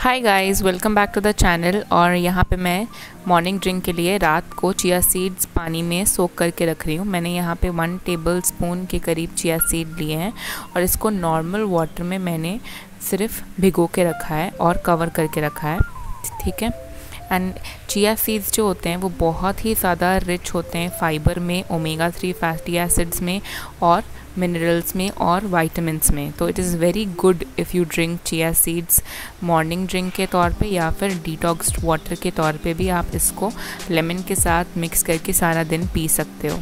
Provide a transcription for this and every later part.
Hi guys, welcome back to the channel. और यहाँ पे मैं मॉर्निंग ड्रिंक के लिए रात को चिया सीड्स पानी में सोक करके रख रही हूँ। मैंने यहाँ पे 1 टेबल स्पून के करीब चिया सीड लिए हैं और इसको नॉर्मल वाटर में मैंने सिर्फ भिगो के रखा है और कवर करके रखा है, ठीक है। एंड चिया सीड्स जो होते हैं वो बहुत ही ज़्यादा रिच होते हैं फाइबर में, ओमेगा 3 फैटी एसिड्स में और मिनरल्स में और वाइटामिन्स में। तो it is very good if you drink chia seeds morning drink के तौर पे या फिर डिटॉक्स्ड वाटर के तौर पे भी आप इसको लेमन के साथ मिक्स करके सारा दिन पी सकते हो।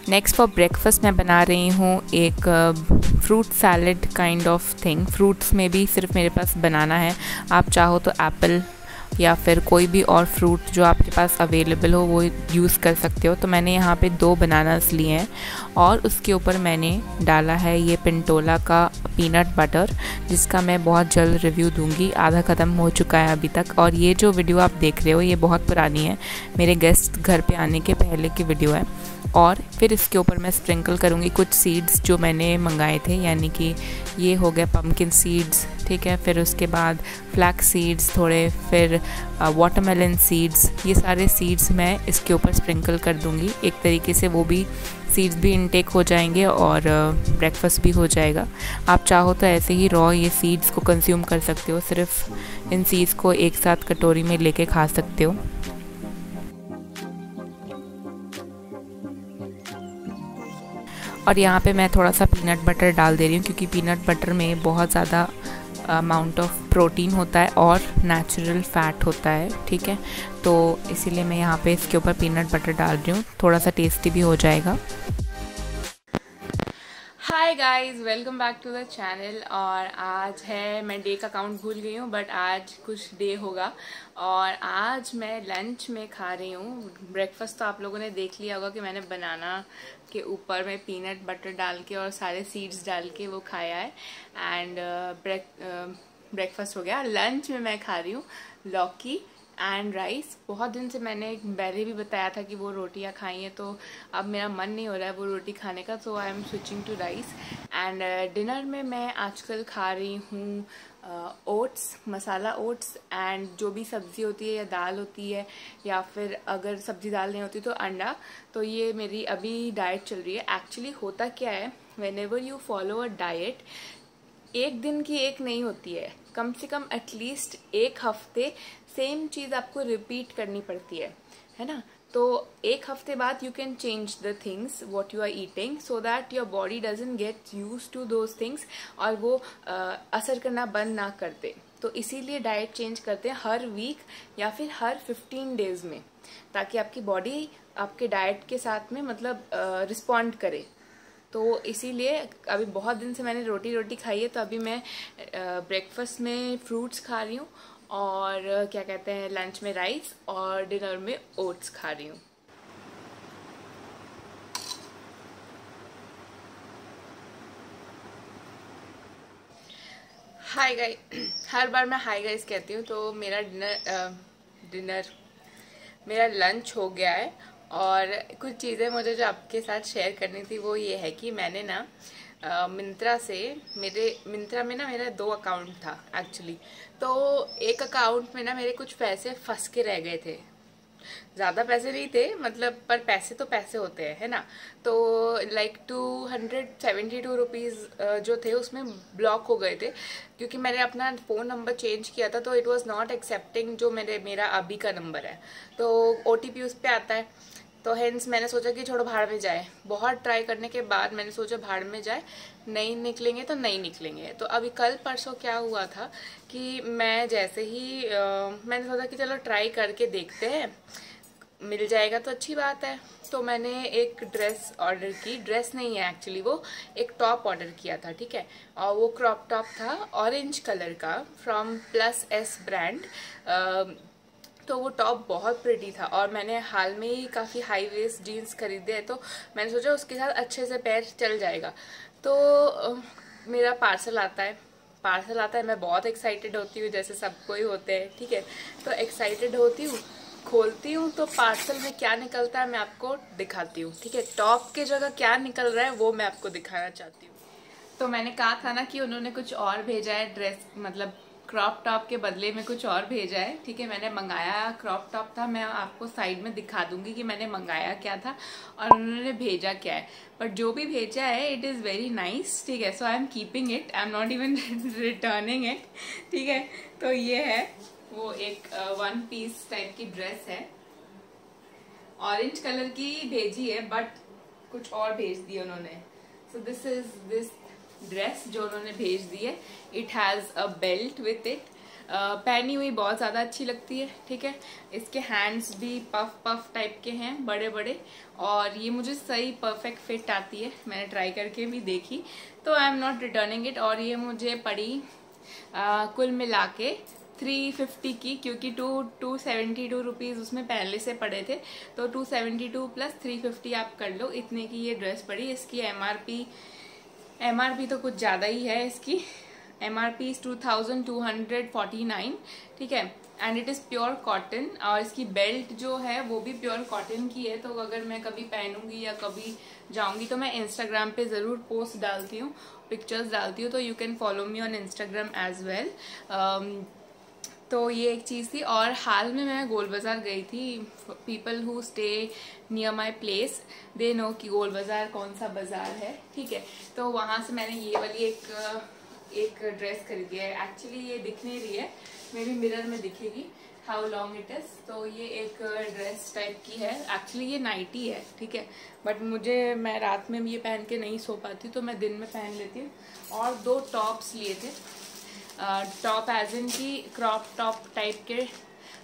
नेक्स्ट फॉर ब्रेकफास्ट मैं बना रही हूँ एक fruit salad kind of thing. Fruits में भी सिर्फ मेरे पास बनाना है, आप चाहो तो एप्पल या फिर कोई भी और फ्रूट जो आपके पास अवेलेबल हो वो यूज़ कर सकते हो। तो मैंने यहाँ पे 2 बनानास लिए हैं और उसके ऊपर मैंने डाला है ये पिंटोला का पीनट बटर, जिसका मैं बहुत जल्द रिव्यू दूंगी। आधा ख़त्म हो चुका है अभी तक। और ये जो वीडियो आप देख रहे हो ये बहुत पुरानी है, मेरे गेस्ट घर पे आने के पहले की वीडियो है। और फिर इसके ऊपर मैं स्प्रिंकल करूँगी कुछ सीड्स जो मैंने मंगाए थे, यानी कि ये हो गया पम्पकिन सीड्स, ठीक है। फिर उसके बाद फ्लैक्स सीड्स थोड़े, फिर वाटरमेलन सीड्स, ये सारे सीड्स मैं इसके ऊपर स्प्रिंकल कर दूँगी। एक तरीके से वो भी सीड्स भी इनटेक हो जाएंगे और ब्रेकफास्ट भी हो जाएगा। आप चाहो तो ऐसे ही रॉ ये सीड्स को कंज्यूम कर सकते हो, सिर्फ इन सीड्स को एक साथ कटोरी में लेके खा सकते हो। और यहाँ पे मैं थोड़ा सा पीनट बटर डाल दे रही हूँ क्योंकि पीनट बटर में बहुत ज़्यादा अमाउंट ऑफ प्रोटीन होता है और नेचुरल फैट होता है, ठीक है। तो इसीलिए मैं यहाँ पे इसके ऊपर पीनट बटर डाल रही हूँ, थोड़ा सा टेस्टी भी हो जाएगा। Hi guys, welcome back to the channel. और आज है, मैं डे का काउंट भूल गई हूँ बट आज कुछ डे होगा। और आज मैं लंच में खा रही हूँ। ब्रेकफास्ट तो आप लोगों ने देख लिया होगा कि मैंने बनाना के ऊपर में पीनट बटर डाल के और सारे सीड्स डाल के वो खाया है। एंड ब्रेकफास्ट हो गया। लंच में मैं खा रही हूँ लौकी एंड राइस। बहुत दिन से मैंने पहले भी बताया था कि वो रोटियां खाई हैं, तो अब मेरा मन नहीं हो रहा है वो रोटी खाने का, तो I am switching to rice. And dinner में मैं आजकल खा रही हूँ ओट्स, मसाला ओट्स, एंड जो भी सब्ज़ी होती है या दाल होती है, या फिर अगर सब्ज़ी दाल नहीं होती तो अंडा। तो ये मेरी अभी डाइट चल रही है। एक्चुअली होता क्या है, when ever you follow a diet, एक दिन की एक नहीं होती है, कम से कम एटलीस्ट एक हफ्ते सेम चीज़ आपको रिपीट करनी पड़ती है ना। तो एक हफ्ते बाद you can change the things what you are eating so that your body doesn't get use to those things और वो असर करना बंद ना करते। तो इसीलिए डाइट चेंज करते हैं हर वीक या फिर हर 15 डेज में, ताकि आपकी बॉडी आपके डाइट के साथ में मतलब रिस्पॉन्ड करे। तो इसीलिए अभी बहुत दिन से मैंने रोटी खाई है, तो अभी मैं ब्रेकफास्ट में फ्रूट्स खा रही हूँ और क्या कहते हैं लंच में राइस और डिनर में ओट्स खा रही हूँ। हाय गाइस, हर बार मैं हाय गाइस कहती हूँ। तो मेरा मेरा लंच हो गया है और कुछ चीज़ें मुझे जो आपके साथ शेयर करनी थी वो ये है कि मैंने ना मिंत्रा में ना मेरा 2 अकाउंट था एक्चुअली। तो एक अकाउंट में ना मेरे कुछ पैसे फंस के रह गए थे। ज़्यादा पैसे नहीं थे मतलब, पर पैसे तो पैसे होते हैं, है ना। तो लाइक 272 रुपीज़ जो थे उसमें ब्लॉक हो गए थे क्योंकि मैंने अपना फ़ोन नंबर चेंज किया था, तो इट वाज नॉट एक्सेप्टिंग जो मेरा अभी का नंबर है। तो OTP उस पर आता है, तो हेंस मैंने सोचा कि छोड़ो भाड़ में जाए। बहुत ट्राई करने के बाद मैंने सोचा भाड़ में जाए, नहीं निकलेंगे तो नहीं निकलेंगे। तो अभी कल परसों क्या हुआ था कि मैं जैसे ही मैंने सोचा कि चलो ट्राई करके देखते हैं, मिल जाएगा तो अच्छी बात है। तो मैंने एक ड्रेस ऑर्डर की, ड्रेस नहीं है एक्चुअली, वो एक टॉप ऑर्डर किया था, ठीक है। और वो क्रॉप टॉप था ऑरेंज कलर का फ्रॉम +S ब्रांड। तो वो टॉप बहुत प्रिटी था और मैंने हाल में ही काफ़ी हाई वेस्ट जीन्स खरीदे हैं, तो मैंने सोचा उसके साथ अच्छे से पैर चल जाएगा। तो मेरा पार्सल आता है, मैं बहुत एक्साइटेड होती हूँ, जैसे सबको ही होते हैं, ठीक है। तो एक्साइटेड होती हूँ खोलती हूँ तो पार्सल में क्या निकलता है मैं आपको दिखाती हूँ, ठीक है। टॉप की जगह क्या निकल रहा है वो मैं आपको दिखाना चाहती हूँ। तो मैंने कहा था ना कि उन्होंने कुछ और भेजा है ड्रेस, मतलब क्रॉप टॉप के बदले में कुछ और भेजा है, ठीक है। मैंने मंगाया क्रॉप टॉप था, मैं आपको साइड में दिखा दूंगी कि मैंने मंगाया क्या था और उन्होंने भेजा क्या है। बट जो भी भेजा है इट इज़ वेरी नाइस, ठीक है। So I am keeping it, I am not even returning it, ठीक है। तो ये है वो एक वन पीस टाइप की ड्रेस है, ऑरेंज कलर की भेजी है बट कुछ और भेज दिया उन्होंने। So this is this dress जो उन्होंने भेज दी है। It has a belt with it, पहनी हुई बहुत ज्यादा अच्छी लगती है, ठीक है। इसके हैंड्स भी पफ पफ टाइप के हैं, बड़े बड़े, और ये मुझे सही परफेक्ट फिट आती है, मैंने ट्राई करके भी देखी, तो I am not returning it. और ये मुझे पड़ी कुल मिला के 350 की, क्योंकि 272 रुपीज उसमें पहले से पड़े थे, तो 272 प्लस 350 आप कर लो, इतने की ये ड्रेस पड़ी। इसकी एमआरपी तो कुछ ज्यादा ही है, इसकी एमआरपी इज 2249, ठीक है। And it is pure cotton, और इसकी बेल्ट जो है वो भी प्योर कॉटन की है। तो अगर मैं कभी पहनूंगी या कभी जाऊंगी तो मैं इंस्टाग्राम पे जरूर पोस्ट डालती हूँ, पिक्चर्स डालती हूँ, तो you can follow me on Instagram as well. तो ये एक चीज़ थी। और हाल में मैं गोल बाजार गई थी, people who stay near my place they know कि गोल बाजार कौन सा बाजार है, ठीक है। तो वहाँ से मैंने ये वाली एक ड्रेस खरीदी है। एक्चुअली ये दिख नहीं रही है, मे बी मिरर में दिखेगी हाउ लॉन्ग इट इज। तो ये एक ड्रेस टाइप की है, एक्चुअली ये नाइटी है, ठीक है। बट मैं रात में ये पहन के नहीं सो पाती, तो मैं दिन में पहन लेती हूँ। और 2 टॉप्स लिए थे, टॉप एज इन की क्रॉप टॉप टाइप के,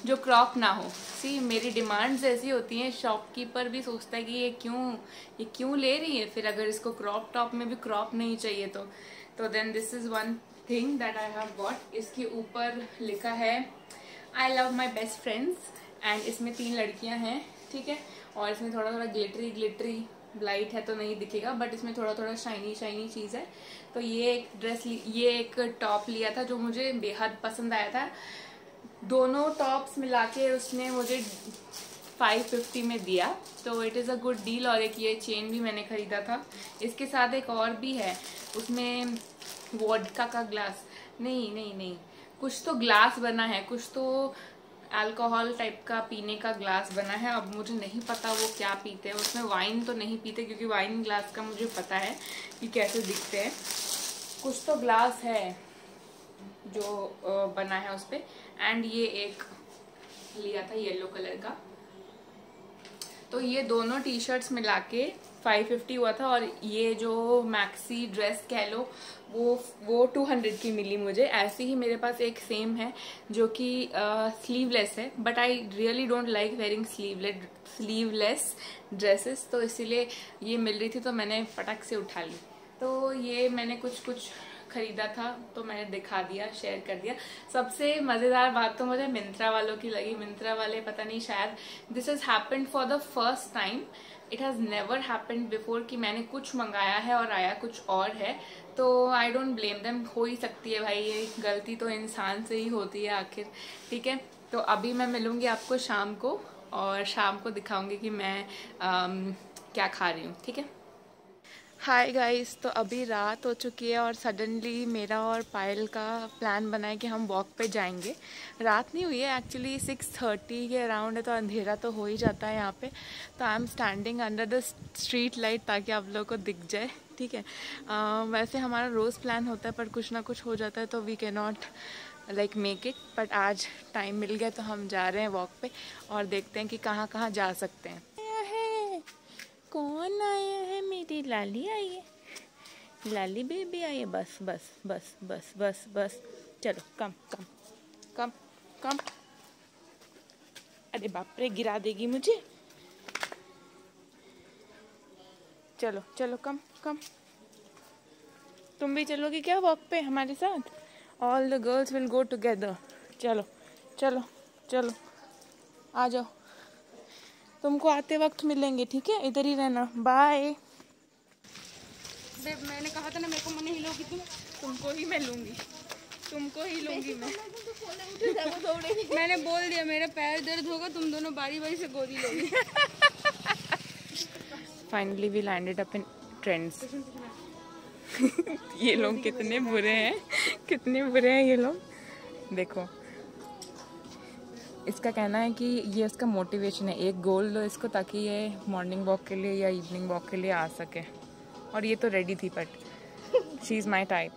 जो क्रॉप ना हो। सी मेरी डिमांड्स ऐसी होती हैं, शॉपकीपर भी सोचता है कि ये क्यों ले रही है, फिर अगर इसको क्रॉप टॉप में भी क्रॉप नहीं चाहिए तो then this is one thing that I have got. इसके ऊपर लिखा है I love my best friends, and इसमें 3 लड़कियां हैं, ठीक है। और इसमें थोड़ा थोड़ा ग्लिटरी लाइट है तो नहीं दिखेगा, बट इसमें थोड़ा थोड़ा शाइनी चीज है। तो ये एक टॉप लिया था जो मुझे बेहद पसंद आया था। दोनों टॉप्स मिला के उसने मुझे 550 में दिया, तो it is a good deal. और एक ये चेन भी मैंने खरीदा था। इसके साथ एक और भी है, उसमें वोडका का ग्लास, नहीं कुछ तो ग्लास बना है, कुछ तो अल्कोहल टाइप का पीने का ग्लास बना है। अब मुझे नहीं पता वो क्या पीते हैं, उसमें वाइन तो नहीं पीते, क्योंकि वाइन ग्लास का मुझे पता है कि कैसे दिखते हैं। कुछ तो ग्लास है जो बना है उस पे। एंड ये एक लिया था येलो कलर का। तो ये दोनों टी शर्ट्स मिला के 550 हुआ था। और ये जो मैक्सी ड्रेस कह लो वो 200 की मिली मुझे। ऐसे ही मेरे पास एक सेम है जो कि स्लीवलेस है, but I really don't like wearing sleeveless dresses, तो इसीलिए ये मिल रही थी तो मैंने फटाक से उठा ली। तो ये मैंने कुछ खरीदा था तो मैंने दिखा दिया, शेयर कर दिया। सबसे मजेदार बात तो मुझे मिंत्रा वालों की लगी। मिंत्रा वाले पता नहीं, शायद this has happened for the first time, it has never happened before कि मैंने कुछ मंगाया है और आया कुछ और है। तो आई डोंट ब्लेम देम, हो ही सकती है भाई, ये गलती तो इंसान से ही होती है आखिर, ठीक है। तो अभी मैं मिलूंगी आपको शाम को, और शाम को दिखाऊंगी कि मैं क्या खा रही हूँ, ठीक है। हाय गाइस, तो अभी रात हो चुकी है और सडनली मेरा और पायल का प्लान बना है कि हम वॉक पे जाएंगे। रात नहीं हुई है एक्चुअली, 6:30 के अराउंड है, तो अंधेरा तो हो ही जाता है यहाँ पे। तो I am standing under the street light ताकि आप लोगों को दिख जाए, ठीक है। वैसे हमारा रोज़ प्लान होता है पर कुछ ना कुछ हो जाता है तो we can not like make it, but आज टाइम मिल गया तो हम जा रहे हैं वॉक पे और देखते हैं कि कहाँ कहाँ जा सकते हैं। कौन आया है? मेरी लाली आई है, लाली बेबी आई है। बस बस बस बस बस बस, चलो कम कम कम कम। अरे बाप रे, गिरा देगी मुझे। चलो चलो कम कम। तुम भी चलोगी क्या वॉक पे हमारे साथ? All the girls will go together. चलो चलो चलो, आ जाओ, तुमको आते वक्त मिलेंगे, ठीक है। इधर ही रहना, बाय। मैंने कहा था ना मेरे को मन हिलोगी तुमको ही मैं लूंगी। तुमको ही लूंगी मैं। मैंने बोल दिया मेरा पैर दर्द होगा, तुम दोनों बारी बारी से गोदी लोगी। Finally we landed up in trends. ये लोग कितने बुरे हैं, कितने बुरे हैं ये लोग। देखो, इसका कहना है कि ये उसका मोटिवेशन है, एक गोल दो इसको ताकि ये मॉर्निंग वॉक के लिए या इवनिंग वॉक के लिए आ सके। और ये तो रेडी थी, but she is my type.